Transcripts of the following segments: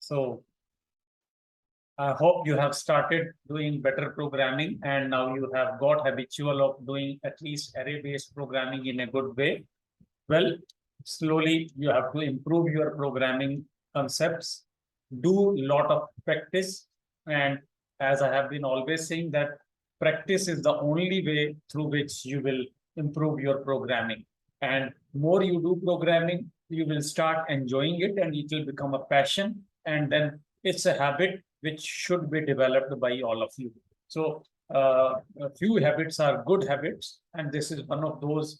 So I hope you have started doing better programming and now you have got habitual of doing at least array-based programming in a good way. Well, slowly you have to improve your programming concepts, do a lot of practice. And as I have been always saying that practice is the only way through which you will improve your programming. And more you do programming, you will start enjoying it and it will become a passion. And then it's a habit which should be developed by all of you. So a few habits are good habits, and this is one of those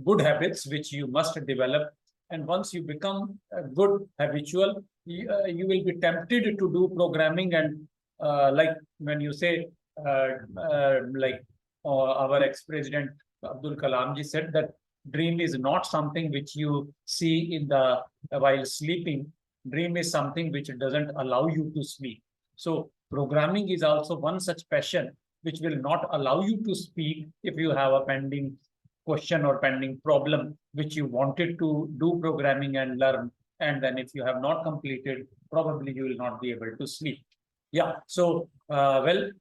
good habits which you must develop. And once you become a good habitual, you will be tempted to do programming. And like when you say, like our ex-president Abdul Kalam ji said that dream is not something which you see in the while sleeping. Dream is something which doesn't allow you to sleep. So programming is also one such passion which will not allow you to speak if you have a pending question or pending problem which you wanted to do programming and learn. And then if you have not completed, probably you will not be able to sleep. Yeah. So, well,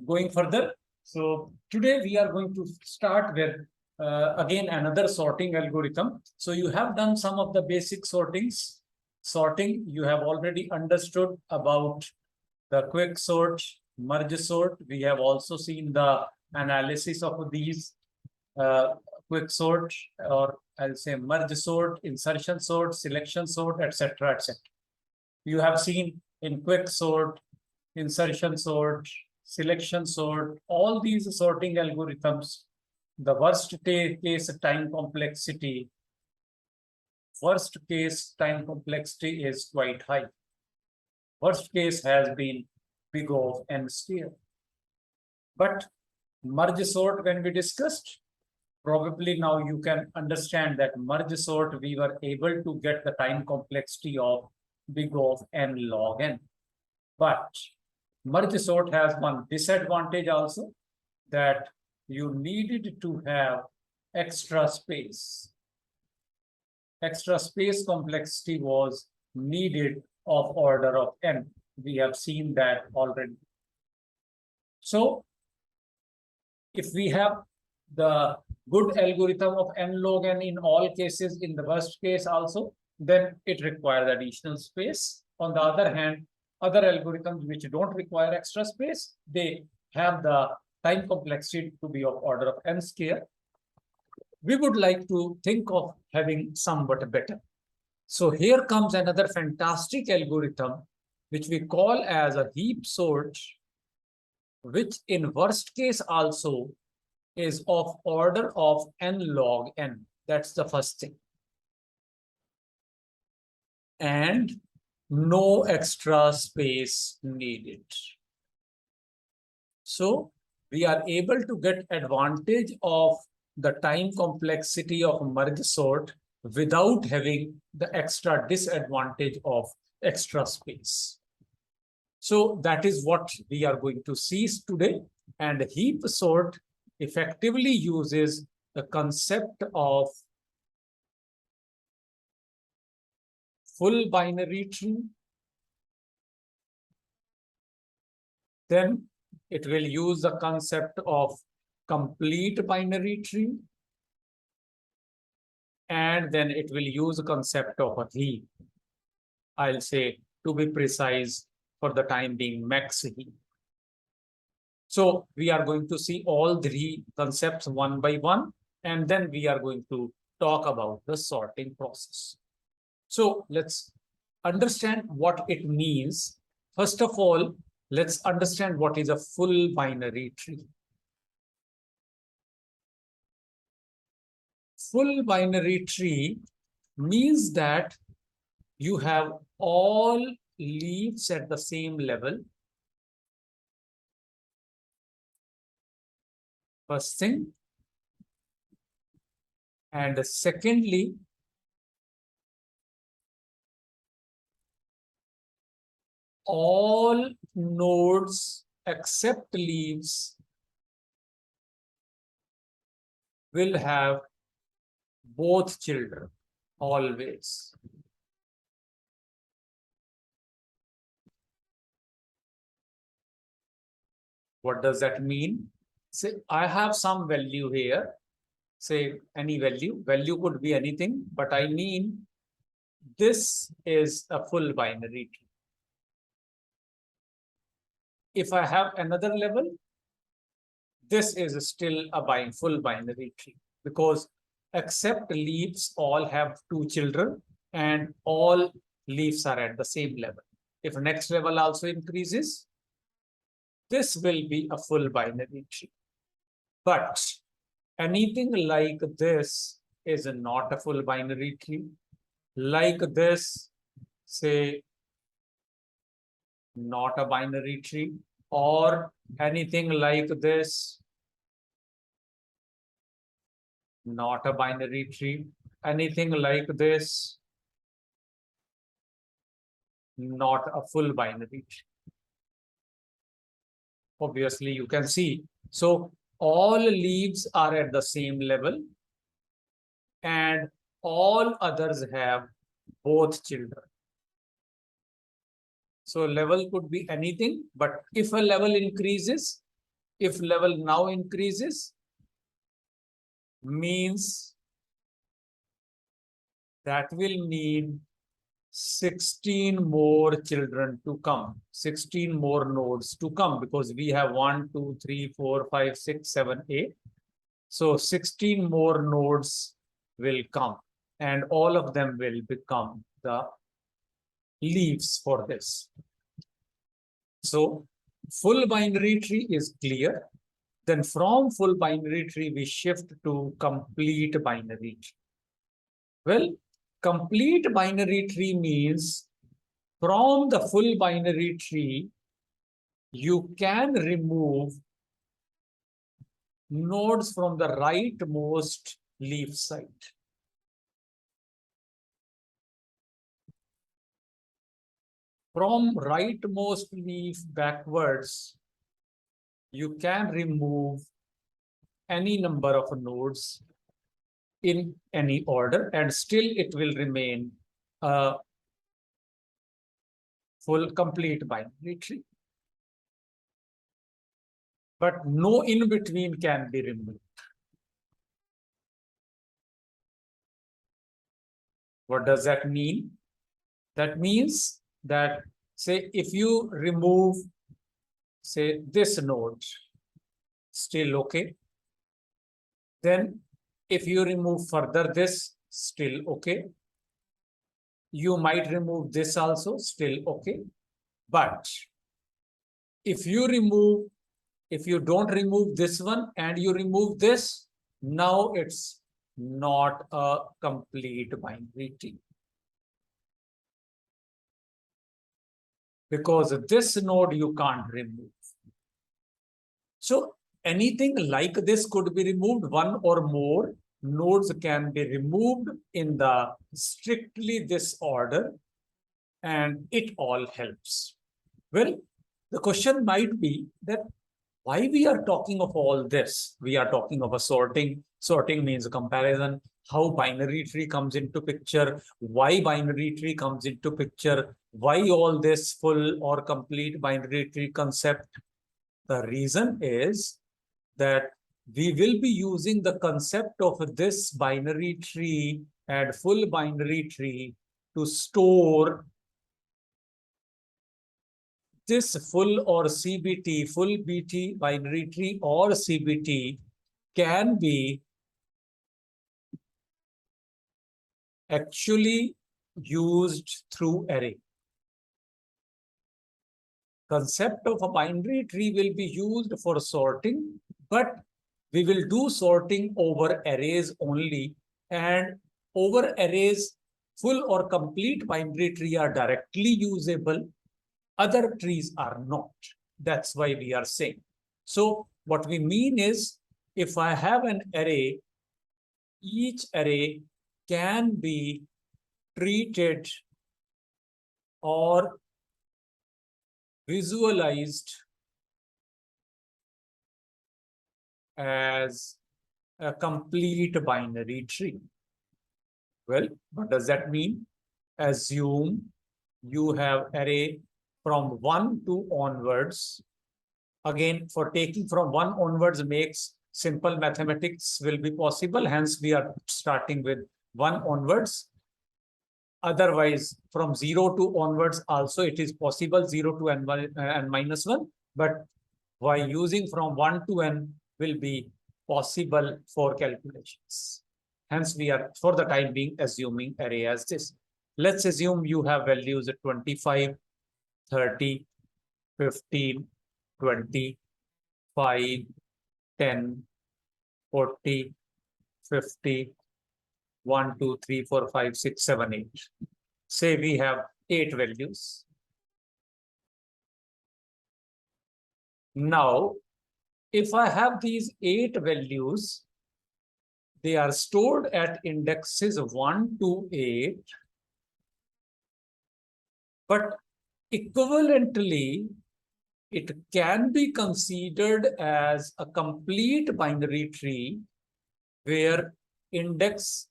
going further. So today we are going to start with again another sorting algorithm. So you have done some of the basic sorting. You have already understood about the quick sort, merge sort. We have also seen the analysis of these quick sort, or I'll say merge sort, insertion sort, selection sort, etc., etc. You have seen in quick sort, insertion sort, selection sort, all these sorting algorithms, the worst case time complexity is quite high. Worst case has been big O of n square. But merge sort, when we discussed, probably now you can understand that merge sort, we were able to get the time complexity of big O of n log n. But merge sort has one disadvantage also, that you needed to have extra space. Extra space complexity was needed of order of n. We have seen that already. So if we have the good algorithm of n log n in all cases, in the worst case also, then it requires additional space. On the other hand, other algorithms which don't require extra space, they have the time complexity to be of order of n square. We would like to think of having somewhat better. So here comes another fantastic algorithm, which we call as a heap sort, which in worst case also is of order of n log n. That's the first thing. And no extra space needed. So we are able to get advantage of the time complexity of merge sort without having the extra disadvantage of extra space. So that is what we are going to see today. And heap sort effectively uses the concept of full binary tree. Then it will use the concept of complete binary tree. And then it will use the concept of a heap. I'll say, to be precise, for the time being, max heap. So we are going to see all three concepts one by one, and then we are going to talk about the sorting process. So let's understand what it means. First of all, let's understand what is a full binary tree. Full binary tree means that you have all leaves at the same level. First thing. And secondly, all nodes except leaves will have both children always. What does that mean? Say, I have some value here. Say any value. Value could be anything, but I mean this is a full binary tree. If I have another level, this is still a full binary tree because except leaves all have two children and all leaves are at the same level. If next level also increases, this will be a full binary tree. But anything like this is not a full binary tree. Like this, say, not a binary tree, or anything like this, not a binary tree. Anything like this, not a full binary tree. Obviously, you can see. So all leaves are at the same level and all others have both children. So level could be anything, but if a level increases, if level now increases, means that will need 16 more children to come, 16 more nodes to come, because we have 1, 2, 3, 4, 5, 6, 7, 8. So 16 more nodes will come and all of them will become the leaves for this. So full binary tree is clear. Then from full binary tree, we shift to complete binary tree. Well, complete binary tree means from the full binary tree, you can remove nodes from the rightmost leaf side. From rightmost leaf backwards, you can remove any number of nodes in any order and still it will remain a full complete binary tree. But no in between can be removed. What does that mean? That means that, say, if you remove, say, this node, still okay. Then if you remove further this, still okay. You might remove this also, still okay. But if you don't remove this one and you remove this, now it's not a complete binary tree. Because this node you can't remove. So anything like this could be removed. One or more nodes can be removed in the strictly this order, and it all helps. Well, the question might be that why we are talking of all this? We are talking of a sorting. Sorting means comparison. How binary tree comes into picture, why binary tree comes into picture, why all this full or complete binary tree concept. The reason is that we will be using the concept of this binary tree and full binary tree to store this full or CBT, full BT binary tree or CBT can be actually used through array. Concept of a binary tree will be used for sorting, but we will do sorting over arrays only, and over arrays, full or complete binary tree are directly usable. Other trees are not. That's why we are saying. So what we mean is, if I have an array, each array can be treated or visualized as a complete binary tree. Well, what does that mean? Assume you have array from 1 to onwards Again, for taking from 1 onwards makes simple mathematics will be possible. Hence, we are starting with 1 onwards. Otherwise, from 0 to onwards also it is possible, 0 to n minus 1. But by using from 1 to n will be possible for calculations. Hence, we are for the time being assuming array as this. Let's assume you have values at 25, 30, 15, 20, 5, 10, 40, 50, 1, 2, 3, 4, 5, 6, 7, 8. Say we have 8 values. Now, if I have these 8 values, they are stored at indexes 1 to 8, but equivalently, it can be considered as a complete binary tree where index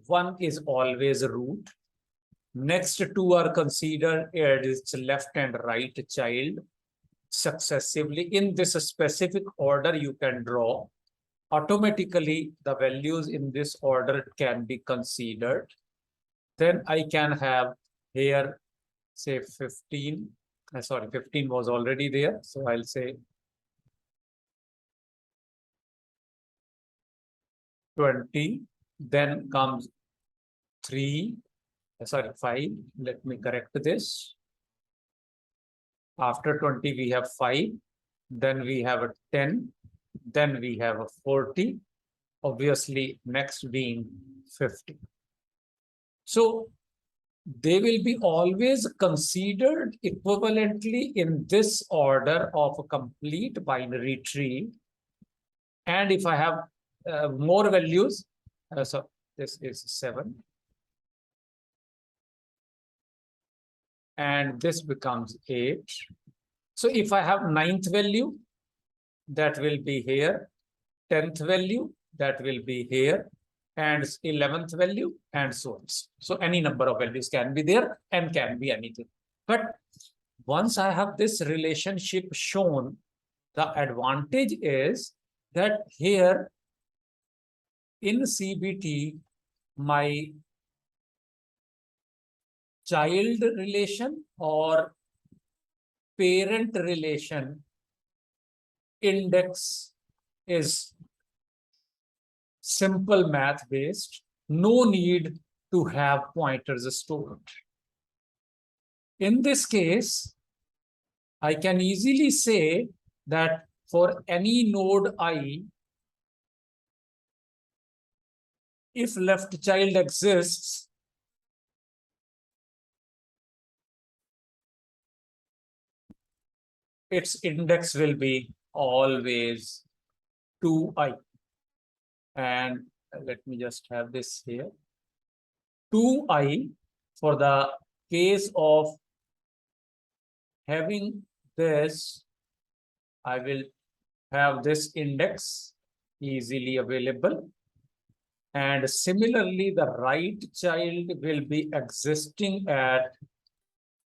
1 is always a root. Next 2 are considered as its left and right child successively. In this specific order you can draw. Automatically, the values in this order can be considered. Then I can have here, say 15. Sorry, 15 was already there. So I'll say 20. Then comes 3. Sorry, 5. Let me correct this. After 20, we have 5. Then we have a 10. Then we have a 40. Obviously, next being 50. So they will be always considered equivalently in this order of a complete binary tree. And if I have more values, so this is 7. And this becomes 8. So if I have 9th value, that will be here. 10th value, that will be here. And 11th value, and so on. So any number of values can be there and can be anything. But once I have this relationship shown, the advantage is that here in CBT, my child relation or parent relation index is simple math based, no need to have pointers stored. In this case, I can easily say that for any node I, if left child exists, its index will be always 2i. And let me just have this here. 2i for the case of having this, I will have this index easily available. And similarly, the right child will be existing at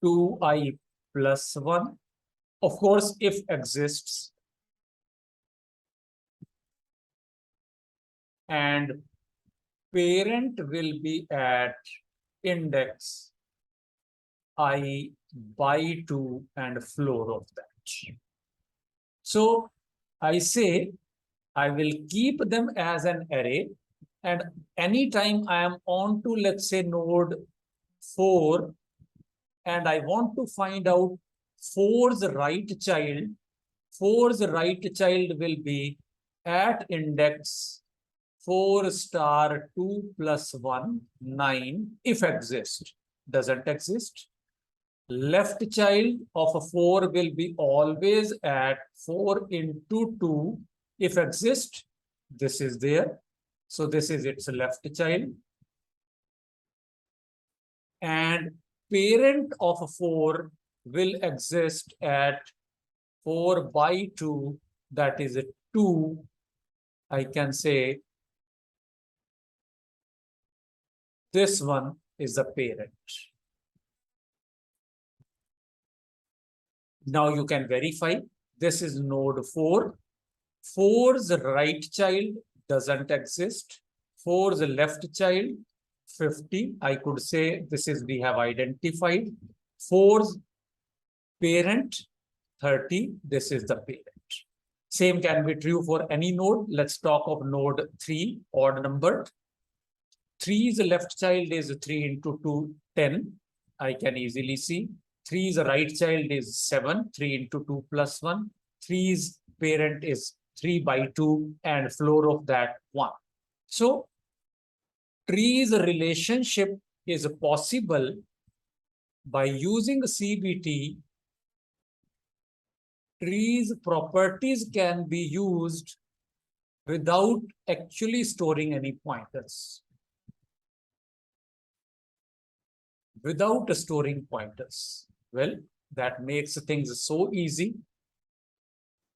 2i plus 1. Of course, if exists. And parent will be at index I by 2 and floor of that. So I say I will keep them as an array, and anytime I am on to, let's say, node 4, and I want to find out 4's right child, 4's right child will be at index 4 star 2 plus 1, 9, if exist. Doesn't exist. Left child of a 4 will be always at 4 into 2. If exist, this is there. So this is its left child. And parent of a 4 will exist at 4 by 2, that is a 2. I can say this one is the parent. Now you can verify This is node 4. 4's right child doesn't exist. 4's left child, 50. I could say this is we have identified. 4's parent, 30. This is the parent. Same can be true for any node. Let's talk of node 3, odd numbered. 3's left child is 3 into 2, 10. I can easily see. 3's right child is 7. 3 into 2 plus 1. 3's parent is 3 by 2 and floor of that 1. So tree's relationship is possible by using CBT. Tree's properties can be used without actually storing any pointers. Without storing pointers. Well, that makes things so easy.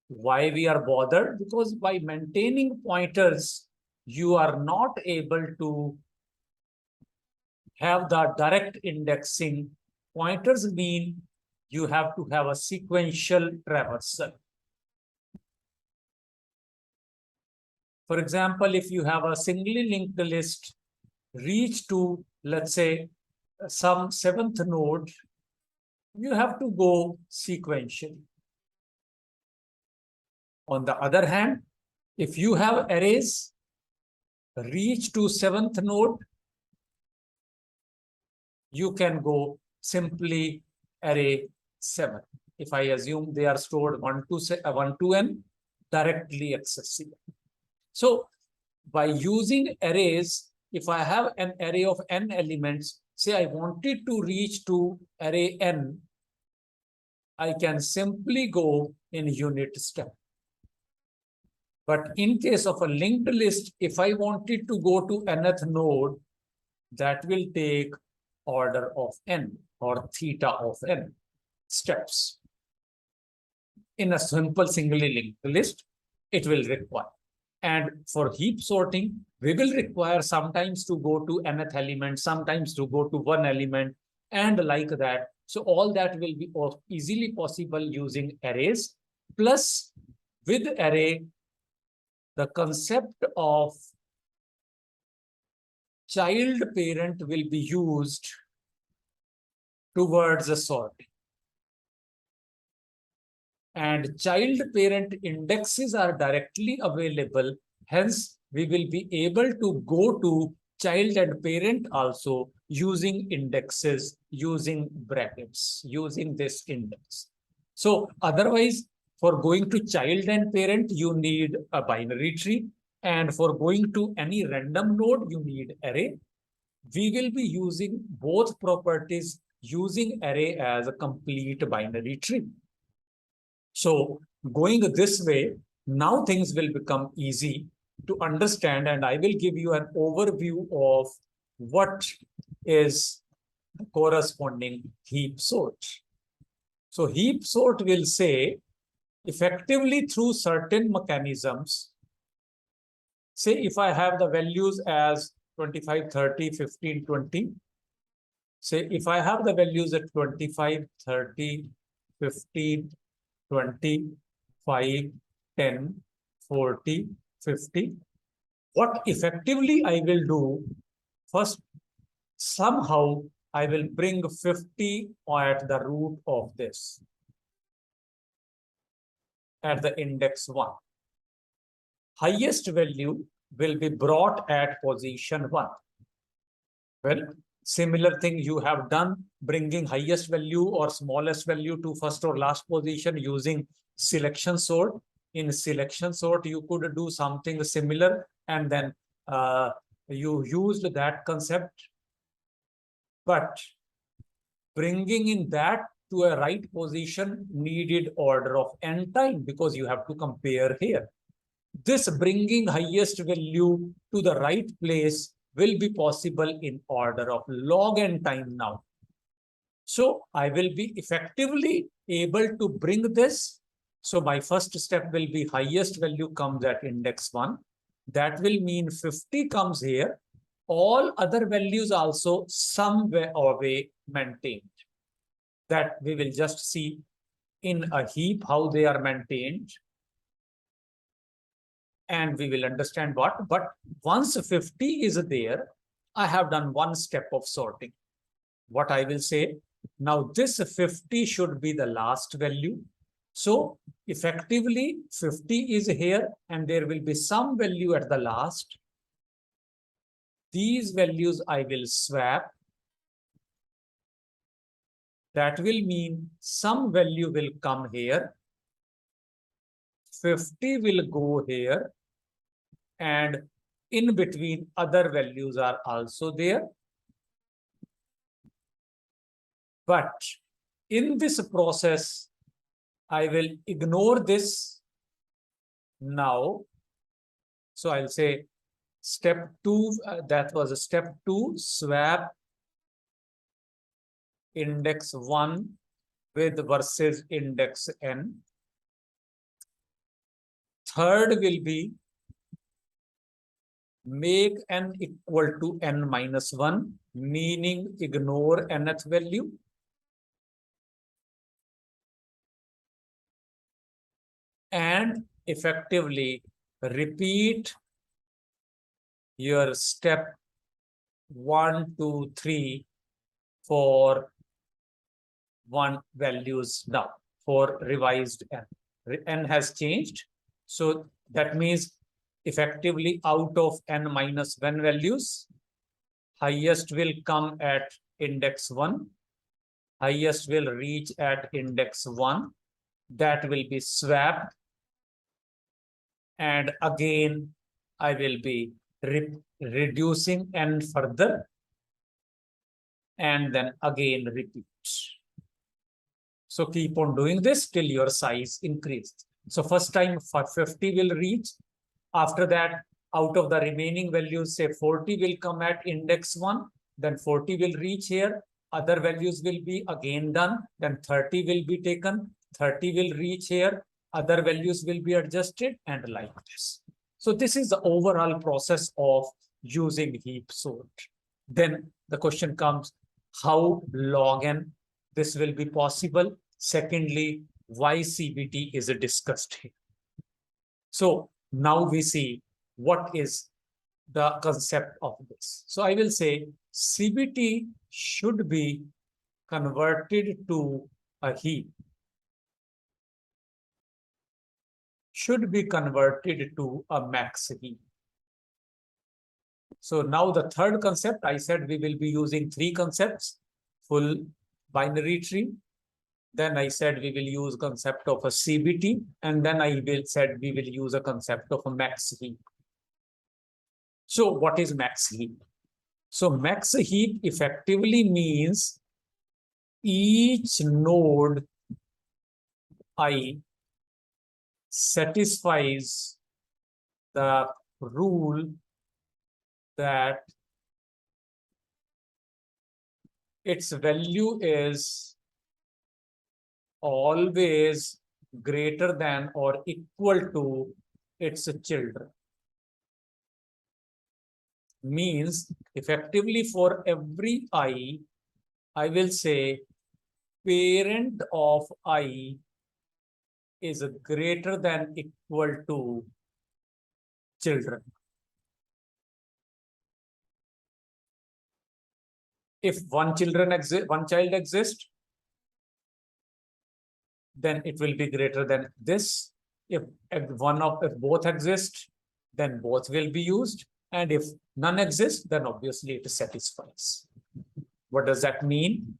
Why we are bothered? Because by maintaining pointers, you are not able to have the direct indexing. Pointers mean you have to have a sequential traversal. For example, if you have a singly linked list, reach to, let's say, some 7th node, you have to go sequentially. On the other hand, if you have arrays, reach to 7th node, you can go simply array 7. If I assume they are stored 1 to n, directly accessible. So by using arrays, if I have an array of n elements, say I wanted to reach to array n, I can simply go in unit step. But in case of a linked list, if I wanted to go to nth node, that will take order of n or theta of n steps. In a simple singly linked list, it will require. And for heap sorting, we will require sometimes to go to nth element, sometimes to go to one element, and like that. So all that will be easily possible using arrays. Plus, with array, the concept of child parent will be used towards the sorting. And child parent indexes are directly available. Hence, we will be able to go to child and parent also using indexes, using brackets, using this index. So otherwise, for going to child and parent, you need a binary tree. And for going to any random node, you need array. We will be using both properties using array as a complete binary tree. So going this way, now things will become easy to understand, and I will give you an overview of what is the corresponding heap sort. So heap sort will say, effectively through certain mechanisms, say if I have the values as 25, 30, 15, 20, say if I have the values at 25, 30, 15, 20, 5, 10, 40, 50. What effectively I will do, first, somehow I will bring 50 at the root of this, at the index 1. Highest value will be brought at position 1. Well, similar thing you have done, bringing highest value or smallest value to first or last position using selection sort. In selection sort, you could do something similar, and then you used that concept. But bringing in that to a right position needed order of n time, because you have to compare here. This bringing highest value to the right place will be possible in order of log n time now. So I will be effectively able to bring this. So my first step will be highest value comes at index 1. That will mean 50 comes here. All other values also some way or way maintained. That we will just see in a heap, how they are maintained. And we will understand what. But once 50 is there, I have done one step of sorting. What I will say, now this 50 should be the last value. So effectively 50 is here and there will be some value at the last. These values I will swap. That will mean some value will come here. 50 will go here. And in between other values are also there. But in this process, I will ignore this now. So I'll say step 2, that was a step 2, swap index 1 with versus index n. Third will be make n equal to n minus 1, meaning ignore nth value. And effectively repeat your step 1, 2, 3 for one values now for revised n. N has changed. So that means effectively out of n minus 1 values, highest will come at index 1, highest will reach at index 1, that will be swapped, and again I will be reducing n further, and then again repeat. So keep on doing this till your size increased. So first time for 50 will reach. After that, out of the remaining values, say 40 will come at index 1, then 40 will reach here. Other values will be again done, then 30 will be taken, 30 will reach here, other values will be adjusted, and like this. So this is the overall process of using heap sort. Then the question comes, how log n this will be possible? Secondly, why CBT is discussed here. So now we see what is the concept of this. So I will say CBT should be converted to a heap, should be converted to a max heap. So now the third concept, I said we will be using 3 concepts, full binary tree. Then I said we will use concept of a CBT, and then I will said we will use a concept of a max heap. So what is max heap? So max heap effectively means each node I satisfies the rule that its value is always greater than or equal to its children. Means effectively for every I will say parent of I is greater than equal to children. If one child exists, then it will be greater than this. If both exist, then both will be used. And if none exists, then obviously it satisfies. What does that mean?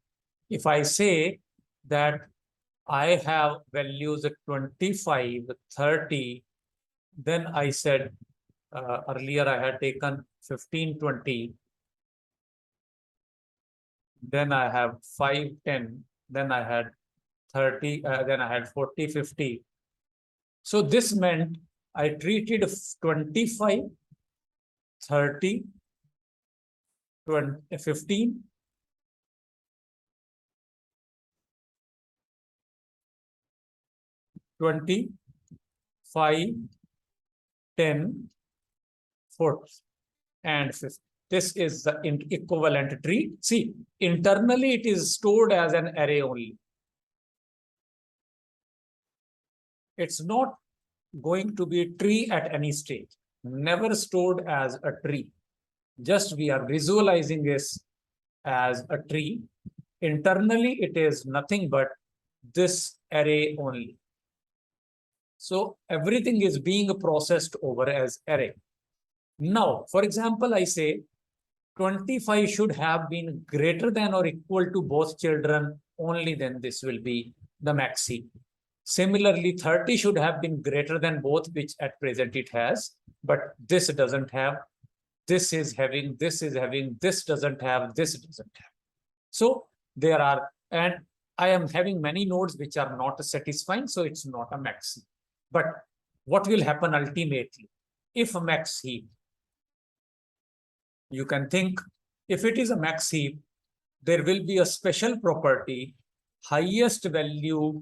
If I say that I have values at 25, 30, then I said earlier I had taken 15, 20, then I have 5, 10, then I had 30, then I had 40, 50. So this meant I treated 25, 30, 20, 15, 20, 5, 10, 40, and 50. This is the equivalent tree. See, internally it is stored as an array only. It's not going to be a tree at any stage, never stored as a tree. Just we are visualizing this as a tree. Internally, it is nothing but this array only. So everything is being processed over as array. Now, for example, I say 25 should have been greater than or equal to both children, only then this will be the max heap. Similarly, 30 should have been greater than both, which at present it has, but this doesn't have, this is having, this is having, this doesn't have, this doesn't have. So there are, and I am having many nodes which are not satisfying, so it's not a max heap. But what will happen ultimately? If a max heap, you can think, if it is a max heap, there will be a special property, highest value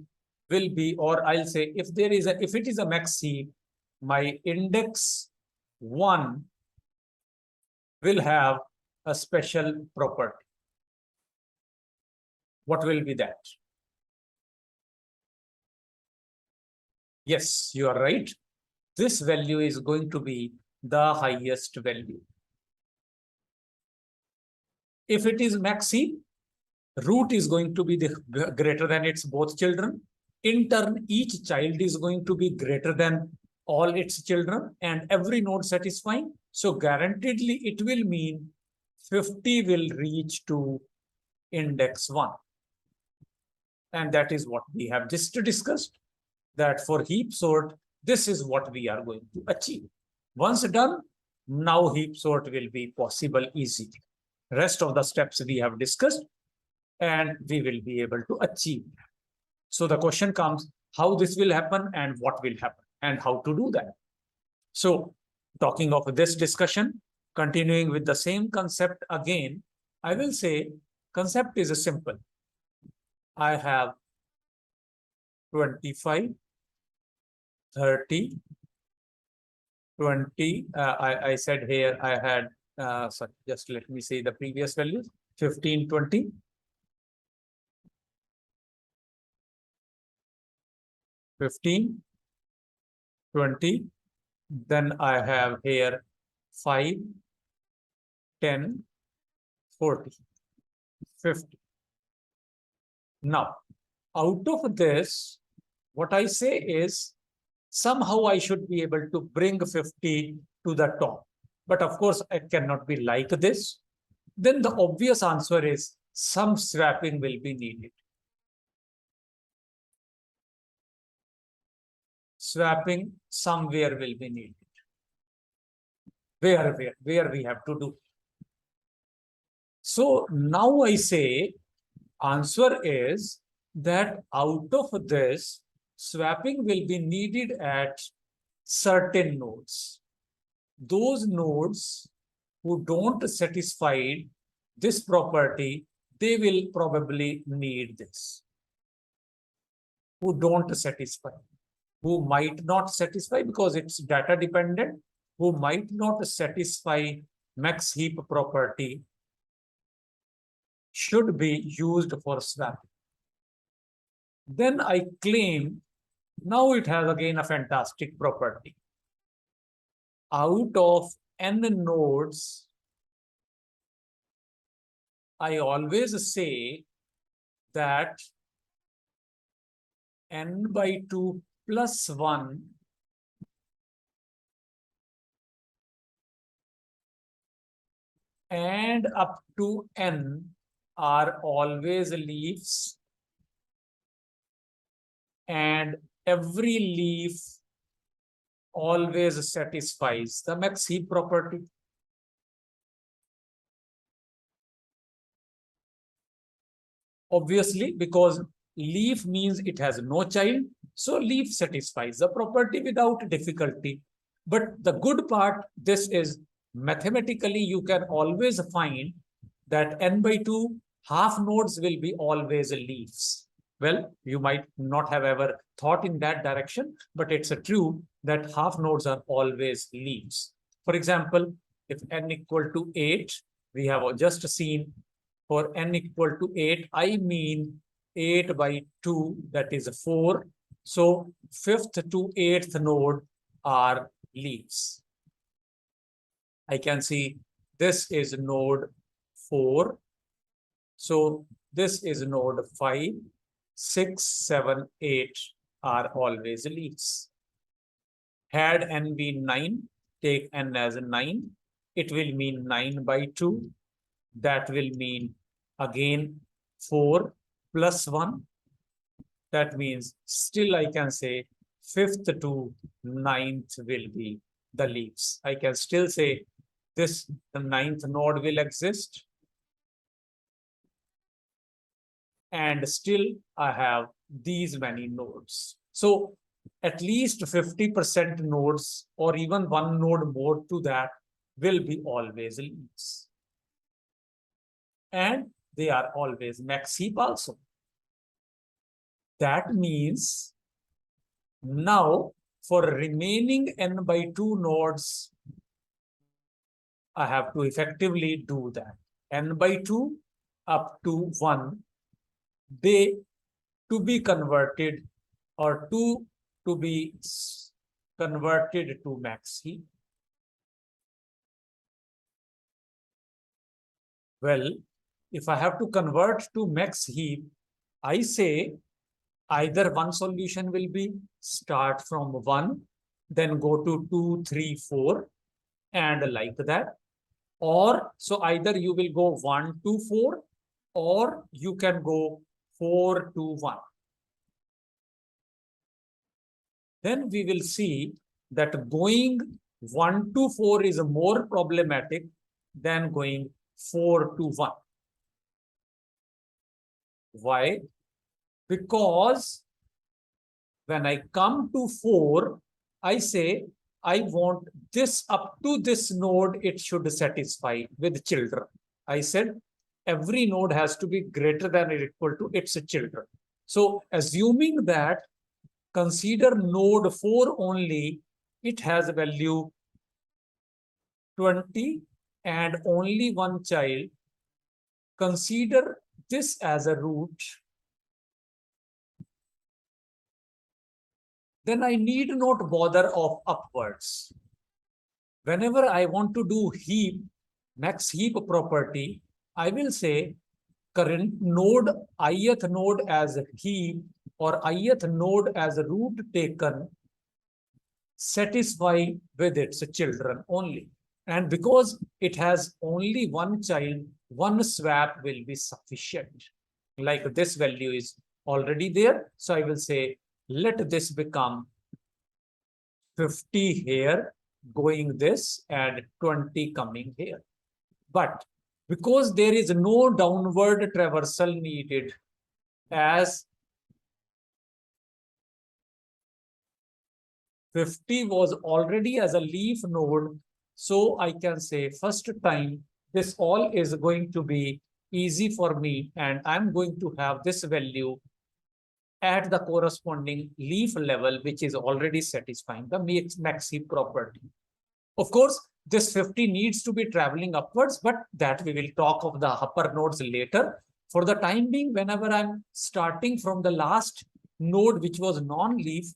will be, or I'll say, if it is a max heap, my index 1 will have a special property. What will be that? Yes, you are right. This value is going to be the highest value. If it is max heap, root is going to be greater than its both children. In turn, each child is going to be greater than all its children, and every node satisfying. So guaranteedly, it will mean 50 will reach to index 1. And that is what we have just discussed, that for heap sort, this is what we are going to achieve. Once done, now heap sort will be possible easily. Rest of the steps we have discussed, and we will be able to achieve. So the question comes, how this will happen and what will happen and how to do that. So talking of this discussion, continuing with the same concept again, I will say concept is simple. I have 25, 30, 20. I said here I had, sorry, just let me say the previous values, 15, 20. 15, 20, then I have here 5, 10, 40, 50. Now, out of this, what I say is, somehow I should be able to bring 50 to the top. But of course, it cannot be like this. Then the obvious answer is some swapping will be needed. Swapping somewhere will be needed. Where we have to do. So now I say answer is that out of this, swapping will be needed at certain nodes. Those nodes who don't satisfy this property, they will probably need this. Who don't satisfy, who might not satisfy because it's data dependent, who might not satisfy max heap property, should be used for swapping. Then I claim, now it has again a fantastic property. Out of n nodes, I always say that n by 2 plus 1 and up to n are always leaves, and every leaf always satisfies the max heap property. Obviously, because leaf means it has no child, so leaf satisfies the property without difficulty. But the good part, this is mathematically you can always find that n by 2 half nodes will be always leaves. Well, you might not have ever thought in that direction, but it's true that half nodes are always leaves. For example, if n equal to 8, we have just seen for n equal to 8, I mean 8 by 2, that is 4. So 5th to 8th node are leaves. I can see this is node 4. So this is node 5, 6, 7, 8 are always leaves. Had n been 9, take n as a 9. It will mean 9 by 2. That will mean again 4 plus 1. That means still I can say 5th to 9th will be the leaves. I can still say this, the 9th node will exist. And still I have these many nodes. So at least 50% nodes or even one node more to that will be always leaves. And they are always max heap also. That means now for remaining n by 2 nodes, I have to effectively do that. N by 2 up to 1, they to be converted or to be converted to max heap. Well, if I have to convert to max heap, I say either one solution will be start from 1, then go to 2, 3, 4, and like that. Or so either you will go 1 to 4, or you can go 4 to 1. Then we will see that going 1 to 4 is more problematic than going 4 to 1. Why? Because when I come to 4, I say I want this up to this node, it should satisfy with children. I said every node has to be greater than or equal to its children. So assuming that, consider node 4 only, it has a value 20 and only one child. Consider this as a root. Then I need not bother of upwards. Whenever I want to do heap, max heap property, I will say current node, ith node as heap or ith node as root taken, satisfy with its children only. And because it has only one child, one swap will be sufficient. Like this value is already there. So I will say, let this become 50 here, going this, and 20 coming here. But because there is no downward traversal needed, as 50 was already as a leaf node, so I can say first time this all is going to be easy for me, and I'm going to have this value at the corresponding leaf level, which is already satisfying the max heap property. Of course, this 50 needs to be traveling upwards, but that we will talk of the upper nodes later. For the time being, whenever I'm starting from the last node, which was non-leaf,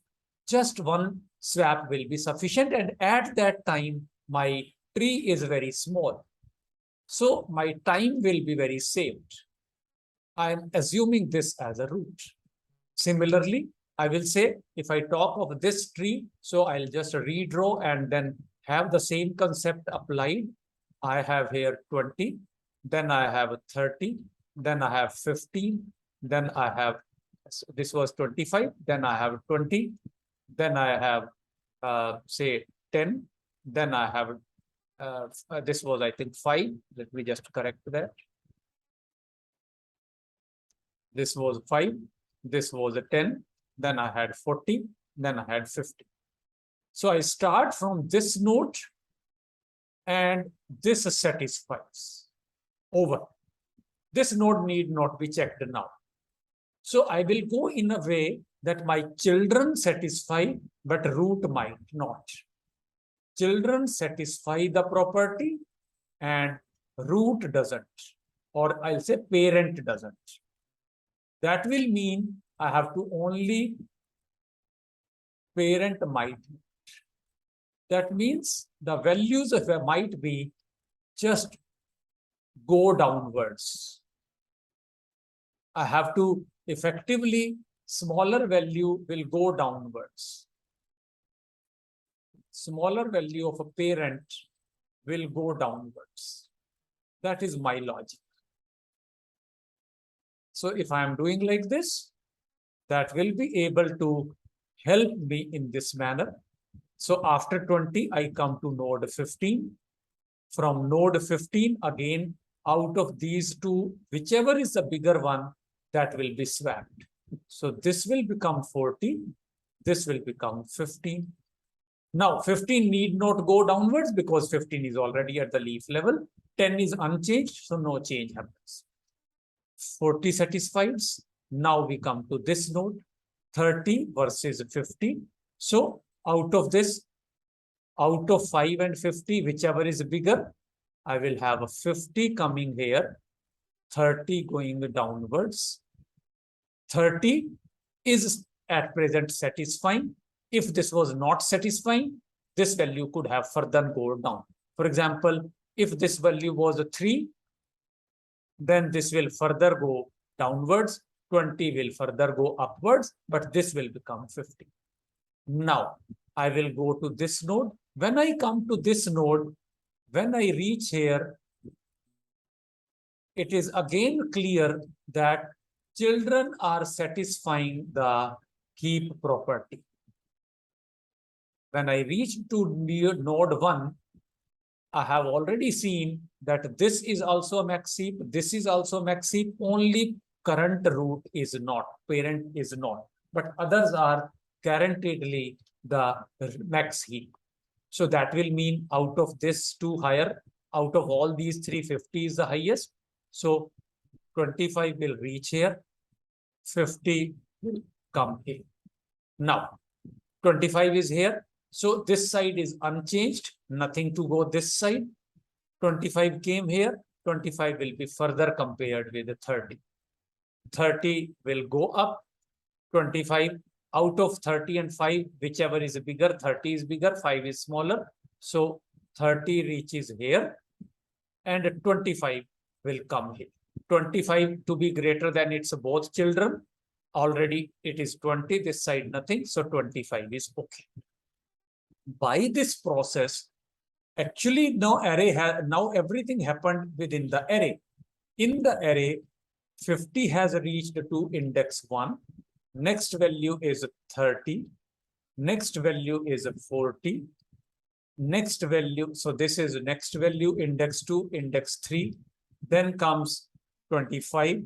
just one swap will be sufficient. And at that time, my tree is very small. So my time will be very saved. I'm assuming this as a root. Similarly, I will say if I talk of this tree, so I'll just redraw and then have the same concept applied. I have here 20, then I have 30, then I have 15, then I have, this was 25, then I have 20, then I have, say 10, then I have, this was, I think, 5. Let me just correct that. This was 5, this was a 10, then I had 40, then I had 50. So I start from this node and this satisfies over. This node need not be checked now. So I will go in a way that my children satisfy, but root might not. Children satisfy the property and root doesn't, or I'll say parent doesn't. That will mean I have to only parent might. That means the values of a might be just go downwards. I have to effectively, smaller value will go downwards. Smaller value of a parent will go downwards. That is my logic. So if I am doing like this, that will be able to help me in this manner. So after 20, I come to node 15. From node 15, again, out of these two, whichever is the bigger one, that will be swapped. So this will become 40. This will become 15. Now, 15 need not go downwards because 15 is already at the leaf level. 10 is unchanged, so no change happens. 40 satisfies. Now we come to this node, 30 versus 50. So out of this, out of 5 and 50, whichever is bigger, I will have a 50 coming here, 30 going downwards. 30 is at present satisfying. If this was not satisfying, this value could have further gone down. For example, if this value was a 3, then this will further go downwards. 20 will further go upwards, but this will become 50. Now, I will go to this node. When I come to this node, when I reach here, it is again clear that children are satisfying the heap property. When I reach to node 1, I have already seen that this is also a max heap, this is also max heap, only current root is not, parent is not, but others are guaranteedly the max heap. So that will mean out of this 2 higher, out of all these 350 is the highest. So 25 will reach here, 50 will come here. Now, 25 is here. So this side is unchanged, nothing to go this side. 25 came here, 25 will be further compared with the 30. 30 will go up, 25 out of 30 and 5, whichever is bigger, 30 is bigger, 5 is smaller. So 30 reaches here and 25 will come here. 25 to be greater than its both children. Already it is 20, this side nothing, so 25 is okay. By this process, actually now everything happened within the array. In the array, 50 has reached to index 1. Next value is 30. Next value is 40. Next value, so this is next value, index 2, index 3. Then comes 25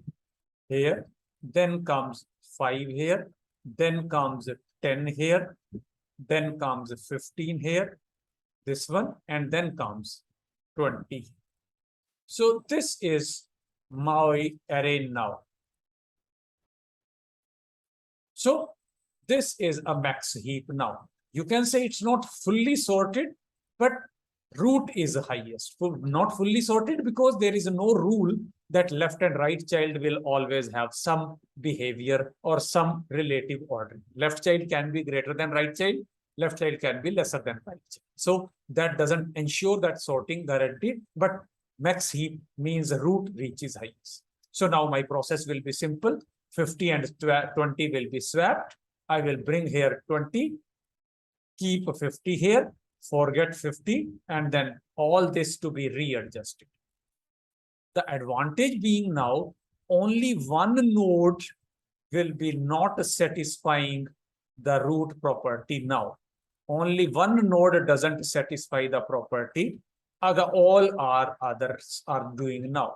here. Then comes 5 here. Then comes 10 here. Then comes 15 here, this one, and then comes 20. So this is my array now. So this is a max heap now. You can say it's not fully sorted, but root is highest. Not fully sorted because there is no rule that left and right child will always have some behavior or some relative order. Left child can be greater than right child. Left child can be lesser than right child. So that doesn't ensure that sorting guaranteed, but max heap means root reaches highest. So now my process will be simple. 50 and 20 will be swapped. I will bring here 20, keep 50 here, forget 50, and then all this to be readjusted. The advantage being now only one node will be not satisfying the root property now. Only one node doesn't satisfy the property. All others are doing now.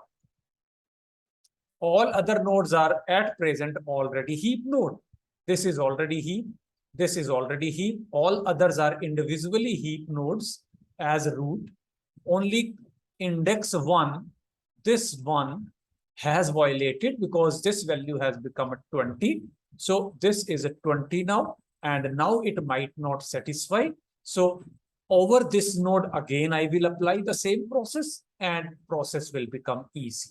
All other nodes are at present already heap node. This is already heap. This is already heap. All others are individually heap nodes as root. Only index 1, this one has violated because this value has become a 20. So this is a 20 now, and now it might not satisfy. So over this node again, I will apply the same process and process will become easy.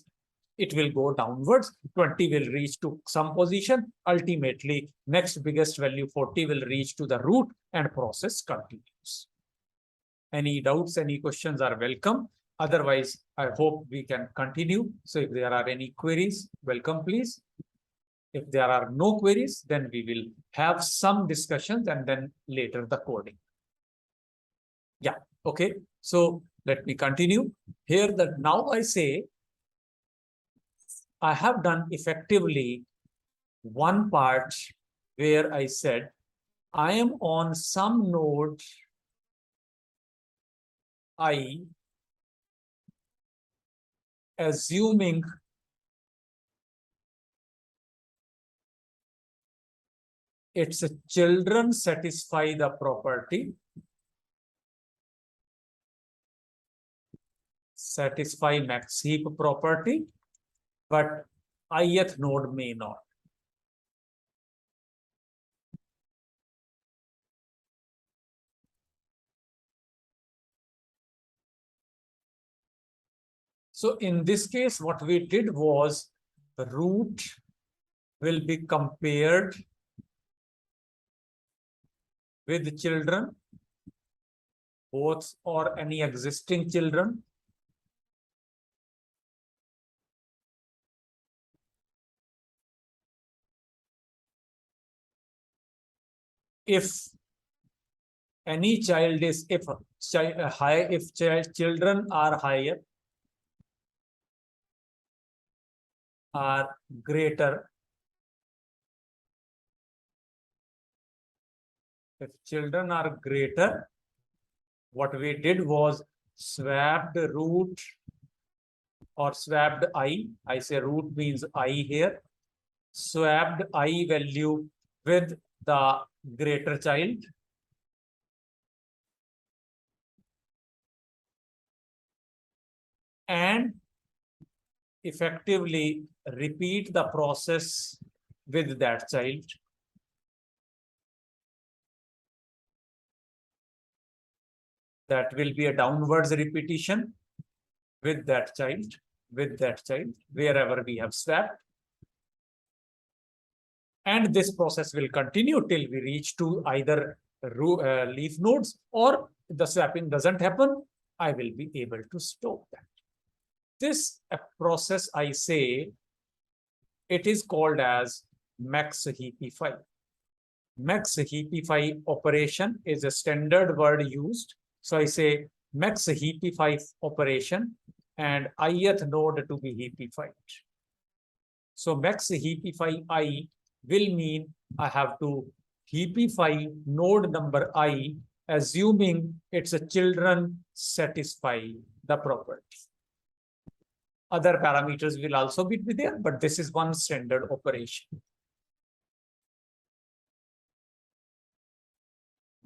it will go downwards. 20 will reach to some position. Ultimately, next biggest value 40 will reach to the root and process continues. Any doubts, any questions are welcome. Otherwise, I hope we can continue. So if there are any queries, welcome please. If there are no queries, then we will have some discussions and then later the coding. Yeah, okay. So let me continue. Here that now I say, I have done effectively one part where I said, I am on some node I, assuming its children satisfy the property, satisfy max heap property, but ith node may not. So in this case, what we did was the root will be compared with children, both or any existing children. If any child is, if children are higher, are greater, if children are greater, what we did was swapped root or swapped I. I say root means I here. Swapped I value with the greater child. And effectively repeat the process with that child. That will be a downwards repetition with that child, wherever we have swapped. And this process will continue till we reach to either leaf nodes, or if the swapping doesn't happen, I will be able to stop that. This process, I say, it is called as max heapify. Max heapify operation is a standard word used. So I say max heapify operation and ith node to be heapified. So max heapify I will mean I have to heapify node number I, assuming its children satisfy the property. Other parameters will also be there, but this is one standard operation.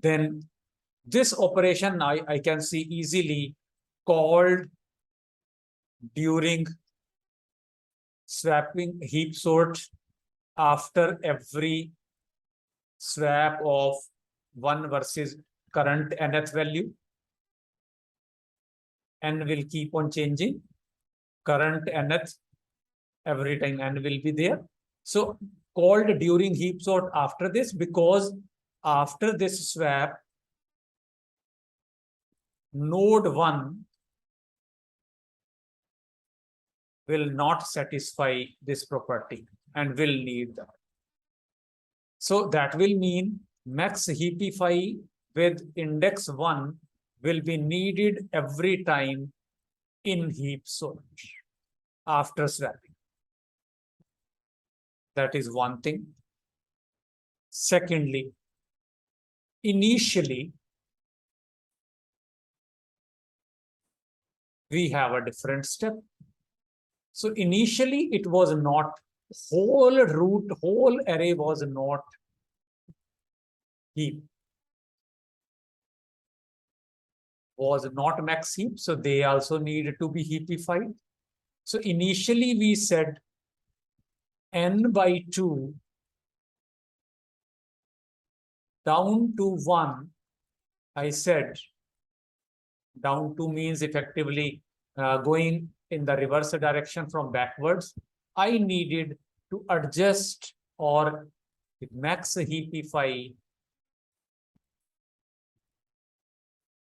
Then this operation I can see easily called during swapping heap sort after every swap of one versus current nth value. N will keep on changing. Current nth, every time n will be there. So called during heap sort after this, because after this swap, node 1 will not satisfy this property and will need that. So that will mean max heapify with index 1 will be needed every time in heap sort after swapping. That is one thing. Secondly, initially, we have a different step. So initially, it was not whole root, whole array was not heap, was not max heap. So they also needed to be heapified. So initially, we said n by 2 down to 1. I said down to means effectively going in the reverse direction from backwards, I needed to adjust or max heapify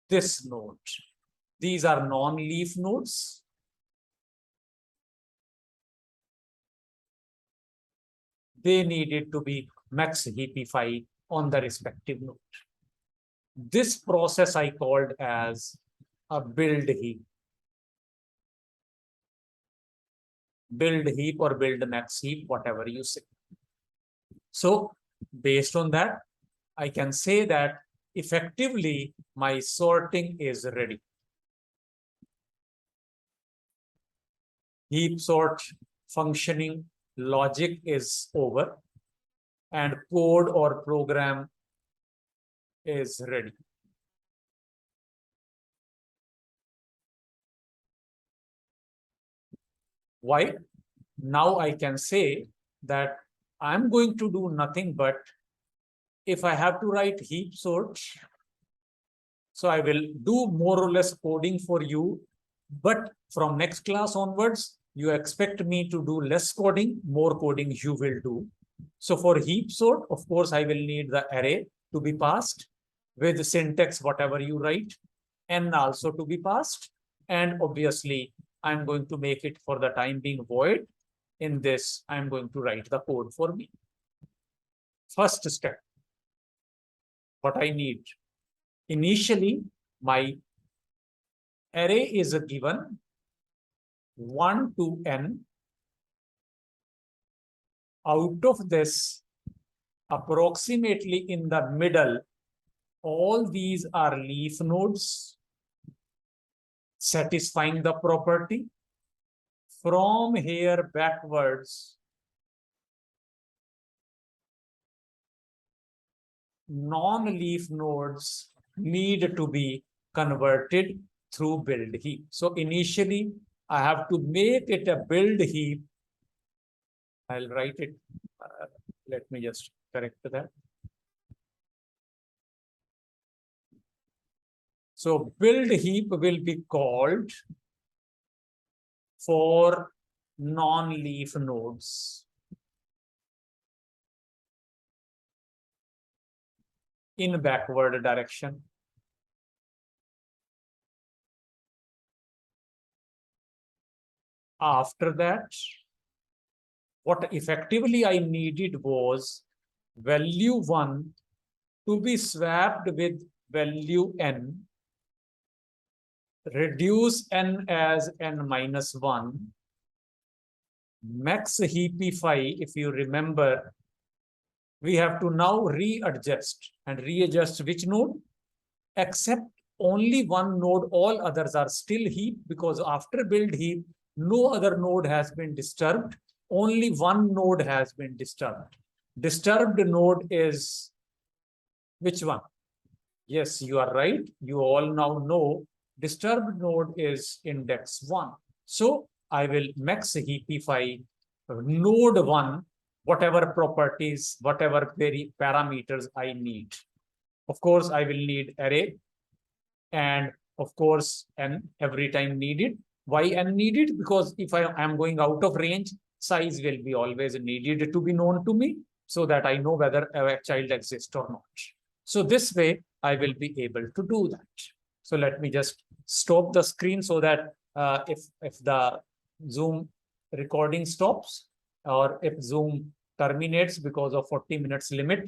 this node. These are non-leaf nodes. They needed to be max heapify on the respective node. This process I called as a build heap. Build heap or build max heap, whatever you say. So based on that, I can say that effectively my sorting is ready. Heap sort functioning logic is over and code or program is ready. Why? Now I can say that I'm going to do nothing but if I have to write heap sort, so I will do more or less coding for you, but from next class onwards, you expect me to do less coding, more coding you will do. So for heap sort, of course, I will need the array to be passed with syntax, whatever you write, and also to be passed. And obviously, I'm going to make it for the time being void. In this, I'm going to write the code for me. First step, what I need. Initially, my array is given 1 to n. Out of this, approximately in the middle, all these are leaf nodes satisfying the property. From here backwards, non-leaf nodes need to be converted through build heap. So initially, I have to make it a build heap. I'll write it. Let me just correct that. So build heap will be called for non-leaf nodes. In backward direction. After that, what effectively I needed was value 1 to be swapped with value n, reduce n as n minus 1, max heapify, if you remember, we have to now readjust and readjust which node? Except only one node, all others are still heap, because after build heap, no other node has been disturbed. Only one node has been disturbed. Disturbed node is which one? Yes, you are right. You all now know disturbed node is index 1. So I will max heapify node 1, whatever properties, whatever parameters I need. Of course, I will need array, and of course, n every time needed. Why n needed? Because if I am going out of range, size will be always needed to be known to me, so that I know whether a child exists or not. So this way, I will be able to do that. So let me just stop the screen so that if the Zoom recording stops, or if Zoom terminates because of 40 minutes limit,